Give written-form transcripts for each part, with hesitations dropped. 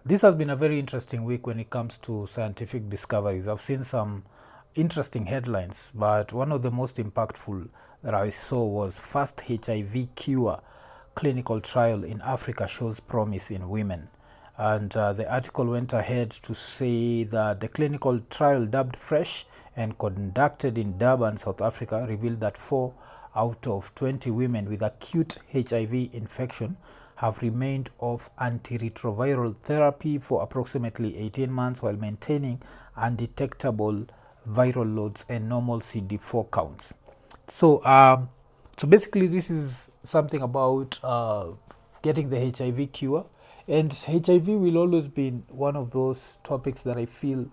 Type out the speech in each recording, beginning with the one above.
This has been a very interesting week when it comes to scientific discoveries. I've seen some interesting headlines, but one of the most impactful that I saw was first HIV cure clinical trial in Africa shows promise in women. And the article went ahead to say that the clinical trial, dubbed Fresh and conducted in Durban, South Africa, revealed that 4 out of 20 women with acute HIV infection have remained off antiretroviral therapy for approximately 18 months while maintaining undetectable viral loads and normal CD4 counts. So, so basically, this is something about getting the HIV cure, and HIV will always be one of those topics that I feel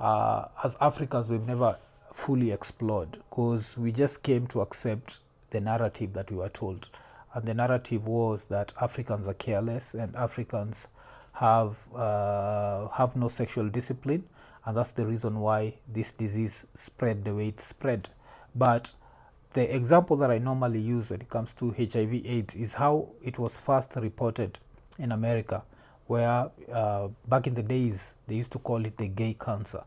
as Africans we've never fully explored because we just came to accept the narrative that we were told, and the narrative was that Africans are careless and Africans have no sexual discipline, and that's the reason why this disease spread the way it spread. But the example that I normally use when it comes to HIV/AIDS is how it was first reported in America, where back in the days they used to call it the gay cancer.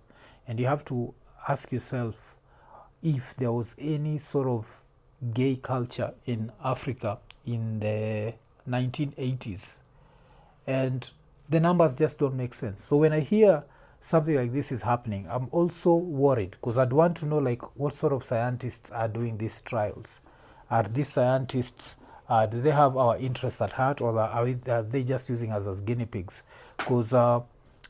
And you have to ask yourself if there was any sort of gay culture in Africa in the 1980s, and the numbers just don't make sense. So when I hear something like this is happening, I'm also worried because I'd want to know like what sort of scientists are doing these trials. Are these scientists do they have our interests at heart, or are they just using us as guinea pigs? Because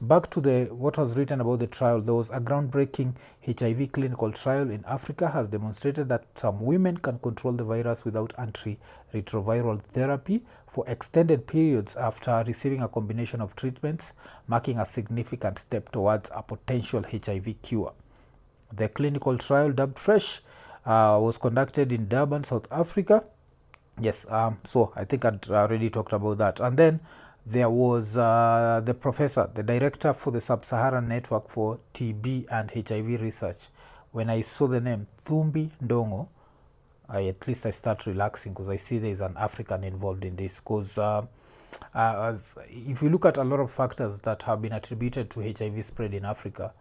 back to the what was written about the trial, there was a groundbreaking HIV clinical trial in Africa has demonstrated that some women can control the virus without antiretroviral therapy for extended periods after receiving a combination of treatments, marking a significant step towards a potential HIV cure. The clinical trial, dubbed Fresh, was conducted in Durban, South Africa. Yes, so I think I'd already talked about that. And then there was the professor, the director for the Sub-Saharan Network for TB and HIV Research. When I saw the name Thumbi Ndongo, at least I start relaxing because I see there is an African involved in this. Because if you look at a lot of factors that have been attributed to HIV spread in Africa,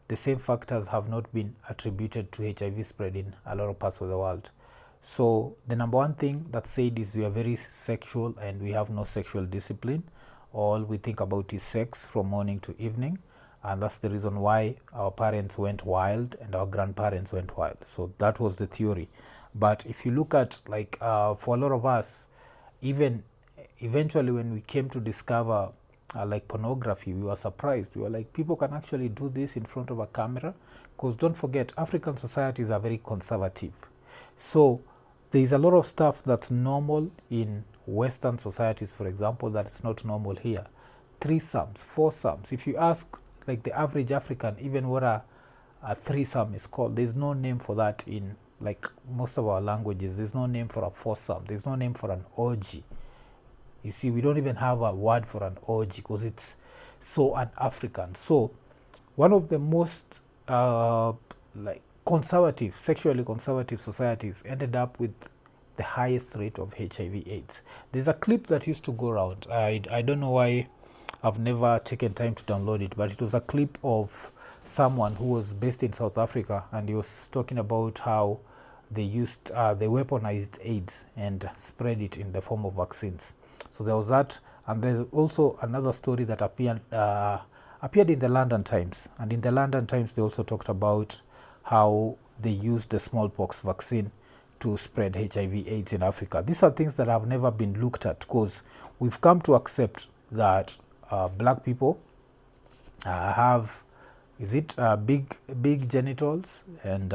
the same factors have not been attributed to HIV spread in a lot of parts of the world. So the number one thing that's said is we are very sexual and we have no sexual discipline. All we think about is sex from morning to evening, and that's the reason why our parents went wild and our grandparents went wild. So that was the theory. But if you look at like for a lot of us, even eventually when we came to discover like pornography, we were surprised. We were like, people can actually do this in front of a camera, because don't forget, African societies are very conservative. So there is a lot of stuff that's normal in Western societies, for example, that's not normal here. Threesomes, foursomes. If you ask like the average African, even what a threesome is called, there's no name for that in like most of our languages. There's no name for a foursome. There's no name for an orgy. You see, we don't even have a word for an orgy because it's so un-African. So one of the most like conservative, sexually conservative societies ended up with the highest rate of HIV/AIDS. There's a clip that used to go around. I don't know why I've never taken time to download it, but it was a clip of someone who was based in South Africa, and he was talking about how they used they weaponized AIDS and spread it in the form of vaccines. So there was that, and there's also another story that appeared in the London Times, and in the London Times they also talked about how they used the smallpox vaccine to spread HIV/AIDS in Africa. These are things that have never been looked at because we've come to accept that black people have big genitals, and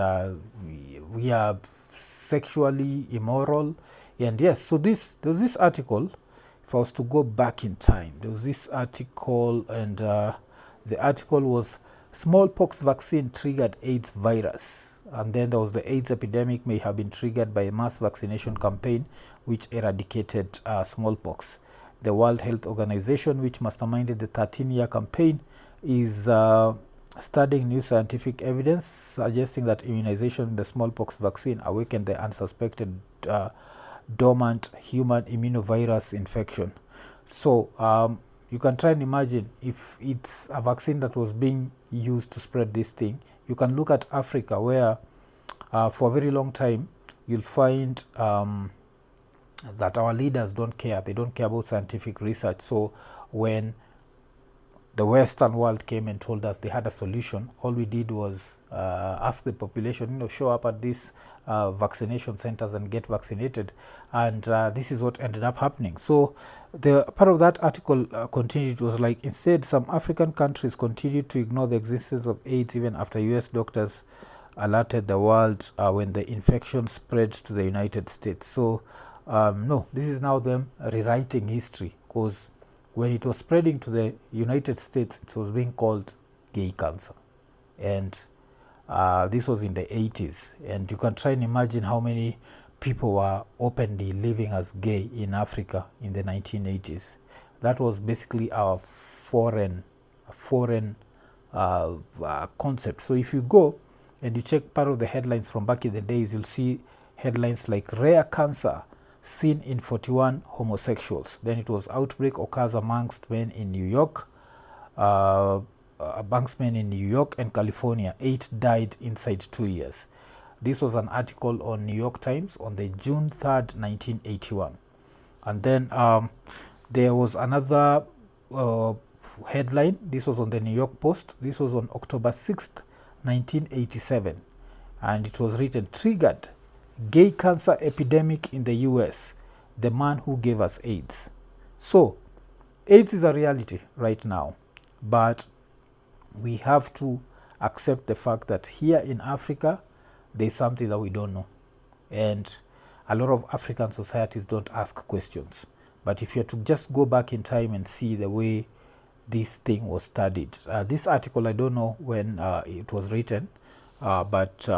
we are sexually immoral. And yes, so there was this article. If I was to go back in time, there was this article, and the article was smallpox vaccine triggered AIDS virus. And then there was the AIDS epidemic may have been triggered by a mass vaccination campaign which eradicated smallpox. The World Health Organization, which masterminded the 13-year campaign, is studying new scientific evidence suggesting that immunization with the smallpox vaccine awakened the unsuspected dormant human immunovirus infection. So you can try and imagine if it's a vaccine that was being used to spread this thing. You can look at Africa, where for a very long time you'll find that our leaders don't care. They don't care about scientific research. So when the Western world came and told us they had a solution, all we did was ask the population, show up at these vaccination centers and get vaccinated. And this is what ended up happening. So the part of that article continued, was like, instead, some African countries continued to ignore the existence of AIDS even after US doctors alerted the world when the infection spread to the United States. So no, this is now them rewriting history, because when it was spreading to the United States, it was being called gay cancer. And this was in the 80s. And you can try and imagine how many people were openly living as gay in Africa in the 1980s. That was basically our foreign concept. So if you go and you check part of the headlines from back in the days, you'll see headlines like rare cancer seen in 41 homosexuals. Then it was outbreak occurs amongst men in New York, and California. 8 died inside 2 years. This was an article on New York Times on the June 3rd, 1981. And then there was another headline. This was on the New York Post. This was on October 6th, 1987. And it was written, triggered gay cancer epidemic in the US, the man who gave us AIDS. So AIDS is a reality right now, but we have to accept the fact that here in Africa, there's something that we don't know. And a lot of African societies don't ask questions. But if you're to just go back in time and see the way this thing was studied, this article, I don't know when it was written, but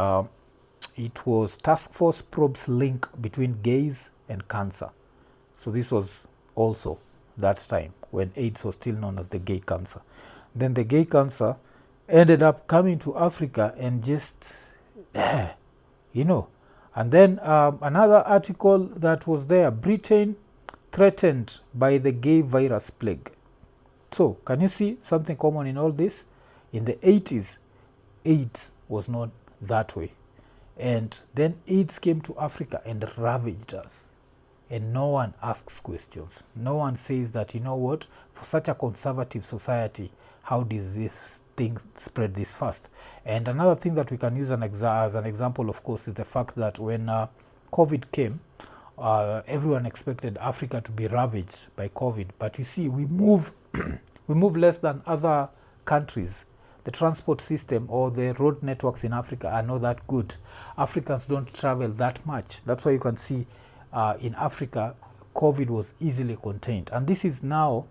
it was Task Force probes link between gays and cancer. So this was also that time when AIDS was still known as the gay cancer. Then the gay cancer ended up coming to Africa and just, and then another article that was there, Britain threatened by the gay virus plague. So can you see something common in all this? In the 80s, AIDS was not that way. And then AIDS came to Africa and ravaged us. And no one asks questions. No one says that, for such a conservative society, how does this thing spread this fast? And another thing that we can use as an example, of course, is the fact that when COVID came, everyone expected Africa to be ravaged by COVID. But you see, we move less than other countries. The transport system or the road networks in Africa are not that good. Africans don't travel that much. That's why you can see in Africa, COVID was easily contained. And this is now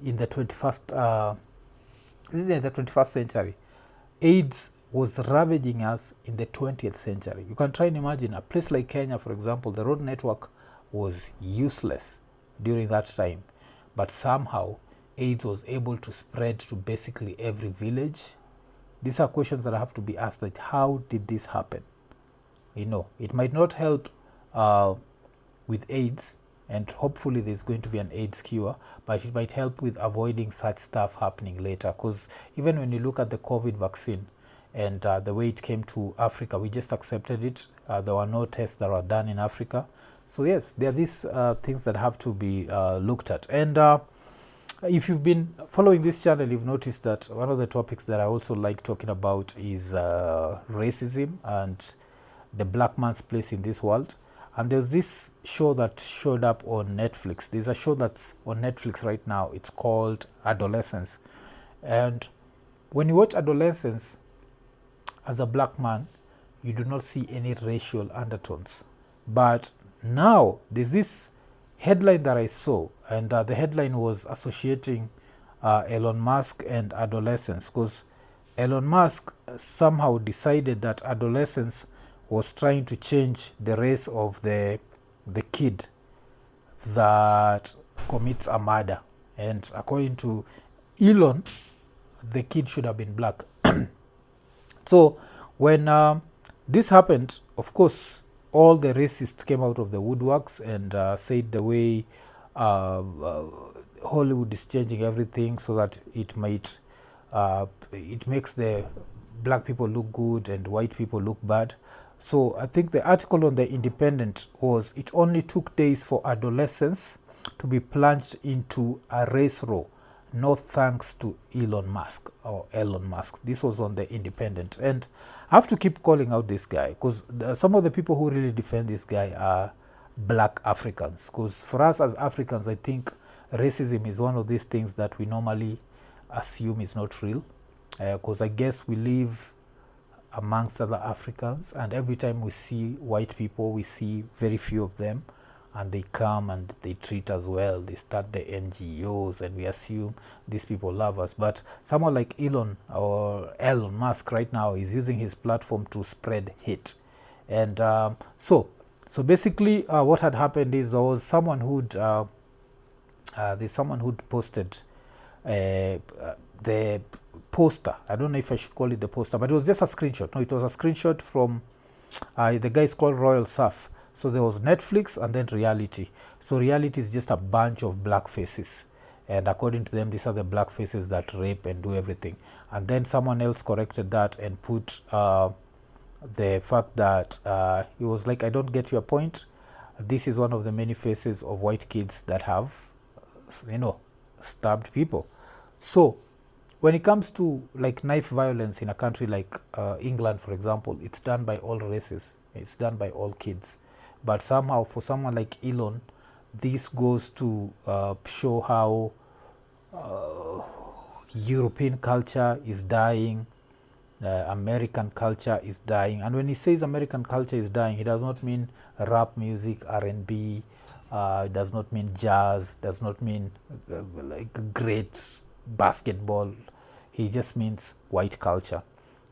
in the 21st century. AIDS was ravaging us in the 20th century. You can try and imagine a place like Kenya, for example, the road network was useless during that time. But somehow, AIDS was able to spread to basically every village. These are questions that have to be asked, like, how did this happen? It might not help with AIDS, and hopefully there's going to be an AIDS cure, but it might help with avoiding such stuff happening later. Because even when you look at the COVID vaccine and the way it came to Africa, we just accepted it. There were no tests that were done in Africa. So yes, there are these things that have to be looked at. And if you've been following this channel, you've noticed that one of the topics that I also like talking about is racism and the black man's place in this world. And there's this show that showed up on Netflix. There's a show that's on Netflix right now. It's called Adolescence. And when you watch Adolescence, as a black man, you do not see any racial undertones. But now there's this headline that I saw, and the headline was associating Elon Musk and adolescence, because Elon Musk somehow decided that adolescence was trying to change the race of the kid that commits a murder. And according to Elon, the kid should have been black. So when this happened, of course, all the racists came out of the woodworks and said the way Hollywood is changing everything so that it might it makes the black people look good and white people look bad. So I think the article on the Independent was, it only took days for adolescents to be plunged into a race war, no thanks to Elon Musk or Elon Musk. This was on the Independent. And I have to keep calling out this guy because some of the people who really defend this guy are black Africans. Because for us as Africans, I think racism is one of these things that we normally assume is not real. Because I guess we live amongst other Africans, and every time we see white people, we see very few of them, and they come and they treat us well. They start the NGOs, and we assume these people love us. But someone like Elon or Elon Musk right now is using his platform to spread hate. And so basically, what had happened is there was someone who'd posted the poster. I don't know if I should call it the poster, but it was just a screenshot. No, it was a screenshot from the guy is called Royal Surf. So there was Netflix and then reality. So reality is just a bunch of black faces, and according to them, these are the black faces that rape and do everything. And then someone else corrected that and put the fact that he was like, I don't get your point. This is one of the many faces of white kids that have, stabbed people. So when it comes to like knife violence in a country like England, for example, it's done by all races. It's done by all kids. But somehow for someone like Elon, this goes to show how European culture is dying, American culture is dying. And when he says American culture is dying, he does not mean rap music, R&B, does not mean jazz, does not mean like great basketball. He just means white culture.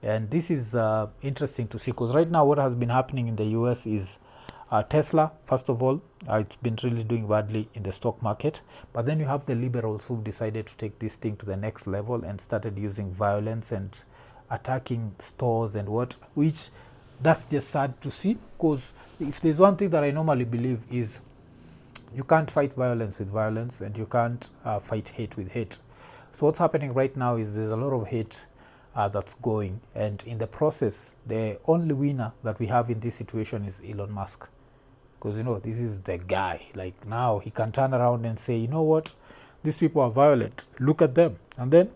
And this is interesting to see, because right now what has been happening in the US is Tesla, first of all, it's been really doing badly in the stock market. But then you have the liberals who decided to take this thing to the next level and started using violence and attacking stores and which that's just sad to see, because if there's one thing that I normally believe is you can't fight violence with violence, and you can't fight hate with hate. So what's happening right now is there's a lot of hate that's going, and in the process, the only winner that we have in this situation is Elon Musk, because this is the guy. Like now he can turn around and say, you know what, these people are violent, look at them. And then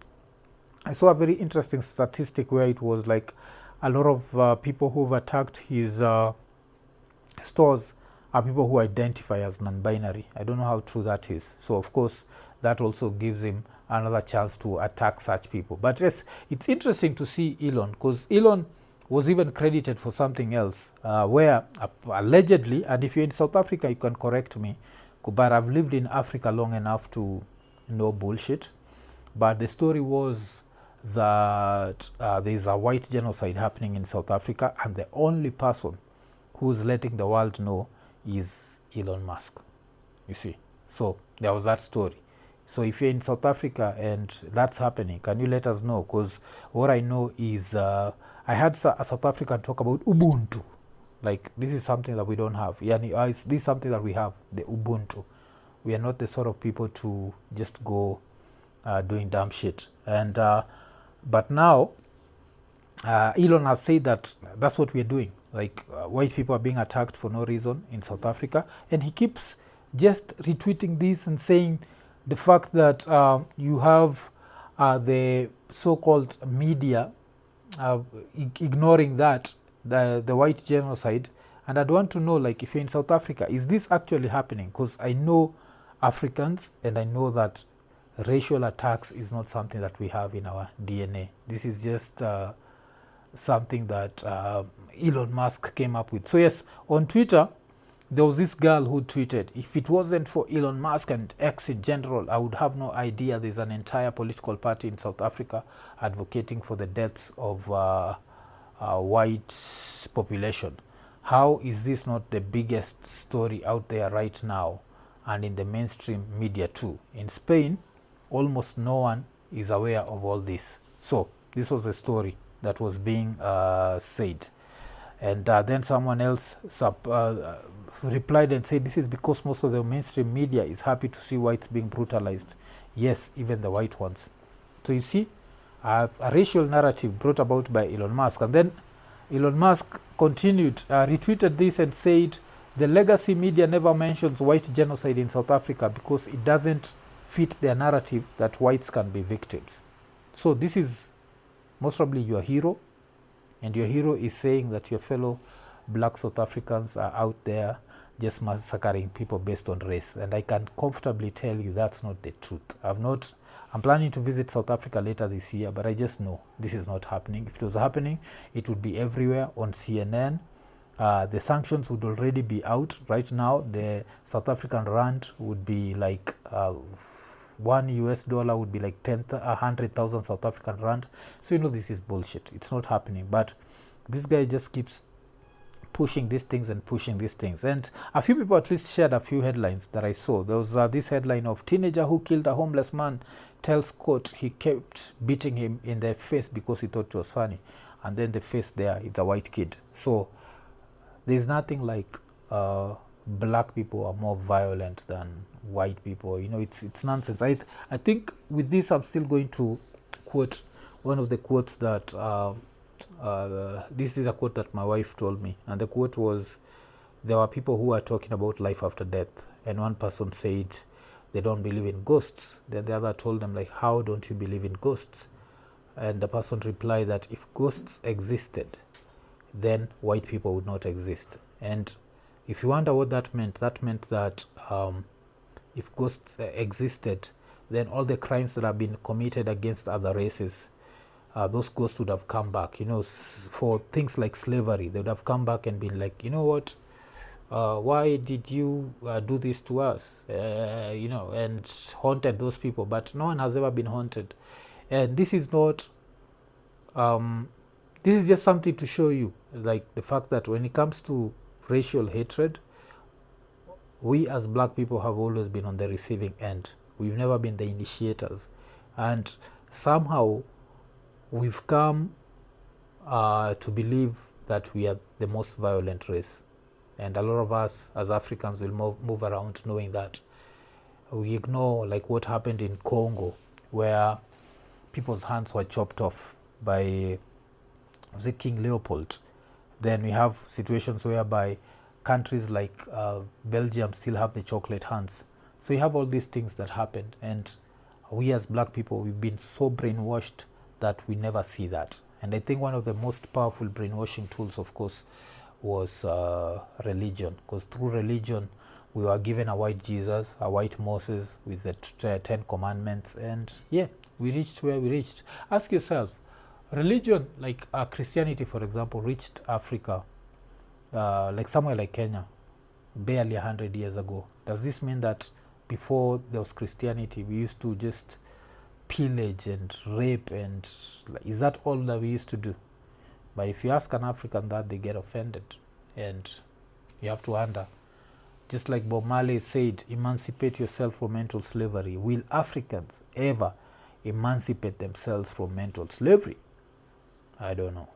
I saw a very interesting statistic where it was like a lot of people who've attacked his stores are people who identify as non-binary. I don't know how true that is. So of course that also gives him another chance to attack such people. But yes, it's interesting to see Elon, because Elon was even credited for something else where allegedly, and if you're in South Africa, you can correct me, but I've lived in Africa long enough to know bullshit. But the story was that there's a white genocide happening in South Africa, and the only person who's letting the world know is Elon Musk, you see. So there was that story. So if you're in South Africa and that's happening, can you let us know? Because what I know is I had a South African talk about Ubuntu. Like, this is something that we don't have. This is something that we have, the Ubuntu. We are not the sort of people to just go doing dumb shit. And but now Elon has said that that's what we're doing. Like white people are being attacked for no reason in South Africa, and he keeps just retweeting this and saying the fact that you have the so-called media ignoring that, the white genocide. And I'd want to know, like, if you're in South Africa, is this actually happening? Because I know Africans, and I know that racial attacks is not something that we have in our DNA. This is just something that Elon Musk came up with. So yes, on Twitter, there was this girl who tweeted, if it wasn't for Elon Musk and X in general, I would have no idea there's an entire political party in South Africa advocating for the deaths of white population. How is this not the biggest story out there right now, and in the mainstream media too? In Spain, almost no one is aware of all this. So this was a story that was being said. And then someone else replied and said this is because most of the mainstream media is happy to see whites being brutalized. Yes, even the white ones. So you see, a racial narrative brought about by Elon Musk. And then Elon Musk continued, retweeted this and said, the legacy media never mentions white genocide in South Africa because it doesn't fit their narrative that whites can be victims. So this is most probably your hero, and your hero is saying that your fellow black South Africans are out there just massacring people based on race. And I can comfortably tell you that's not the truth. I'm planning to visit South Africa later this year, but I just know this is not happening. If it was happening, it would be everywhere on CNN. The sanctions would already be out right now. The South African rand would be like $1 would be like 100,000 South African rand. So you know this is bullshit. It's not happening. But this guy just keeps pushing these things and pushing these things. And a few people at least shared a few headlines that I saw. There was this headline of teenager who killed a homeless man tells court he kept beating him in the face because he thought it was funny. And then the face there, it's a white kid. So there's nothing like black people are more violent than white people. You know, it's nonsense. I think with this, I'm still going to quote one of the quotes that this is a quote that my wife told me, and the quote was, there were people who were talking about life after death, and one person said they don't believe in ghosts. Then the other told them, like, how don't you believe in ghosts? And the person replied that if ghosts existed, then white people would not exist. And if you wonder what that meant that if ghosts existed, then all the crimes that have been committed against other races, those ghosts would have come back. You know, for things like slavery, they would have come back and been like, you know what, why did you do this to us? You know, and haunted those people. But no one has ever been haunted. And this is not, this is just something to show you, like the fact that when it comes to racial hatred, we as black people have always been on the receiving end. We've never been the initiators. And somehow we've come to believe that we are the most violent race. And a lot of us as Africans will move around knowing that. We ignore like what happened in Congo, where people's hands were chopped off by King Leopold. Then we have situations whereby countries like Belgium still have the chocolate hands. So you have all these things that happened, and we as black people, we've been so brainwashed that we never see that. And I think one of the most powerful brainwashing tools, of course, was religion, because through religion we were given a white Jesus, a white Moses with the 10 commandments, and yeah, we reached where we reached. Ask yourself, religion like Christianity, for example, reached Africa like somewhere like Kenya barely 100 years ago. Does this mean that before there was Christianity we used to just pillage and rape, and is that all that we used to do? But if you ask an African that, they get offended, and you have to wonder, just like Bob Marley said, emancipate yourself from mental slavery. Will Africans ever emancipate themselves from mental slavery? I don't know.